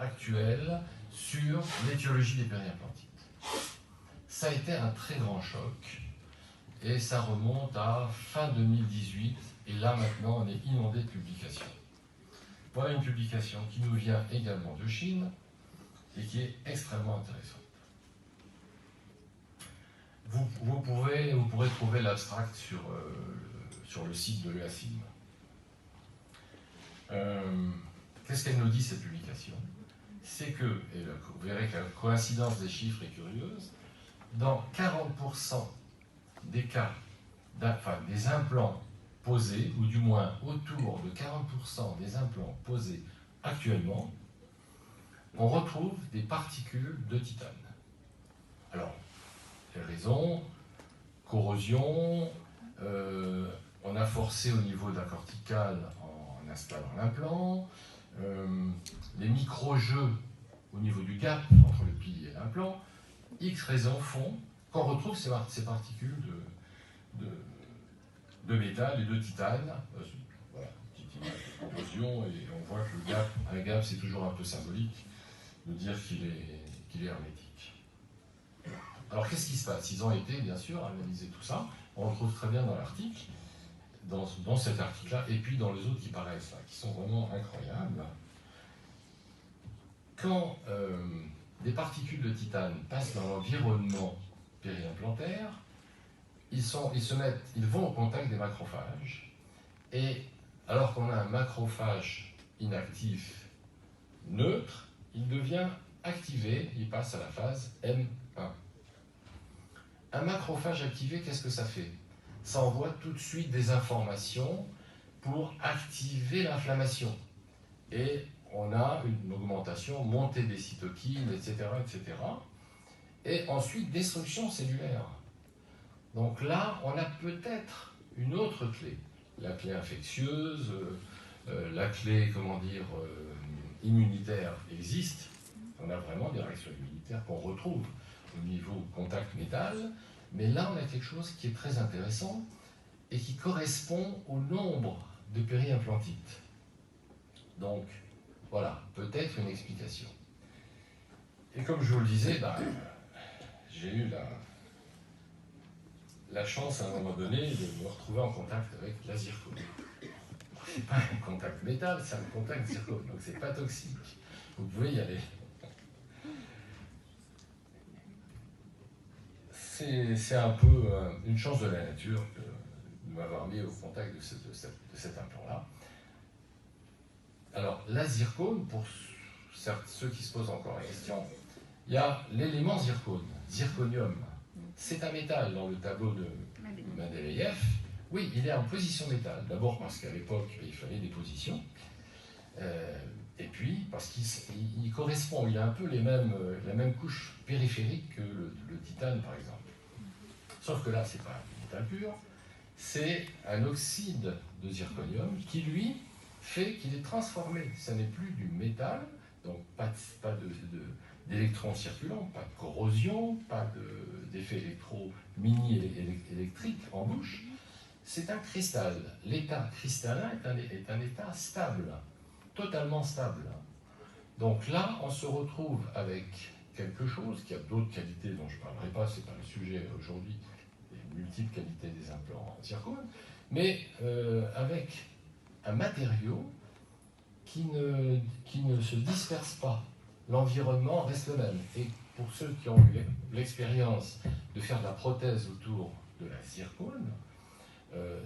actuelle sur l'étiologie des périimplantites. Ça a été un très grand choc, et ça remonte à fin 2018, et là maintenant on est inondé de publications. Voilà une publication qui nous vient également de Chine, et qui est extrêmement intéressante. Vous pourrez trouver l'abstract sur le site de l'EACIM. Qu'est-ce qu'elle nous dit, cette publication? C'est que, et vous verrez que la coïncidence des chiffres est curieuse, dans 40% des cas, des implants posés, ou du moins autour de 40% des implants posés actuellement, on retrouve des particules de titane. Alors, les raisons, corrosion, on a forcé au niveau de la corticale en installant l'implant, les micro-jeux au niveau du gap entre le pilier et l'implant, X raisons font qu'on retrouve ces particules de métal et de titane. Voilà, petite image de corrosion, et on voit que un gap c'est toujours un peu symbolique de dire qu'il est hermétique. Alors qu'est-ce qui se passe? Ils ont été, bien sûr, analyser tout ça. On le retrouve très bien dans l'article, dans cet article-là, et puis dans les autres qui paraissent là, qui sont vraiment incroyables. Quand des particules de titane passent dans l'environnement périimplantaire, ils vont au contact des macrophages, et alors qu'on a un macrophage inactif neutre, il devient activé, il passe à la phase M1. Un macrophage activé, qu'est-ce que ça fait? Ça envoie tout de suite des informations pour activer l'inflammation. Et on a une augmentation, montée des cytokines, etc., etc. Et ensuite, destruction cellulaire. Donc là, on a peut-être une autre clé. La clé infectieuse, la clé, immunitaire existe. On a vraiment des réactions immunitaires qu'on retrouve au niveau contact métal. Mais là, on a quelque chose qui est très intéressant et qui correspond au nombre de périimplantites. Donc, voilà, peut-être une explication. Et comme je vous le disais, j'ai eu la chance à un moment donné de me retrouver en contact avec la zircone. C'est pas un contact métal, c'est un contact zircone, donc c'est pas toxique. Vous pouvez y aller. C'est un peu une chance de la nature de m'avoir mis au contact de cet implant-là. Alors, la zircone, pour ceux qui se posent encore la question, il y a l'élément zircone, zirconium. C'est un métal dans le tableau de Mendeleïev. Oui, il est en position métal. D'abord parce qu'à l'époque, il fallait des positions. Et puis parce qu'il correspond, il a un peu la même couche périphérique que le titane, par exemple. Sauf que là, ce n'est pas un métal pur, c'est un oxyde de zirconium qui, lui, fait qu'il est transformé. Ce n'est plus du métal, donc pas d'électrons circulants, pas de corrosion, pas d'effet électro-mini-électrique en bouche. C'est un cristal. L'état cristallin est un état stable, totalement stable. Donc là, on se retrouve avec quelque chose qui a d'autres qualités dont je ne parlerai pas, ce n'est pas le sujet aujourd'hui, les multiples qualités des implants en zircone, mais avec un matériau qui ne se disperse pas. L'environnement reste le même. Et pour ceux qui ont eu l'expérience de faire de la prothèse autour de la zircone,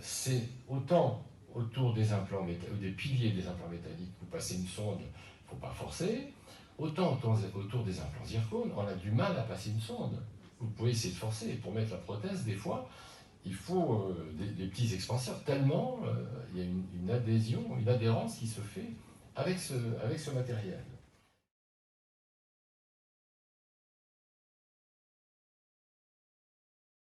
c'est autant autour des implants ou des piliers des implants métalliques, vous passez une sonde, il ne faut pas forcer, autant autour des implants zircone, on a du mal à passer une sonde. Vous pouvez essayer de forcer, et pour mettre la prothèse, des fois, il faut des petits expanseurs, tellement il y a une adhésion, une adhérence qui se fait avec ce matériel.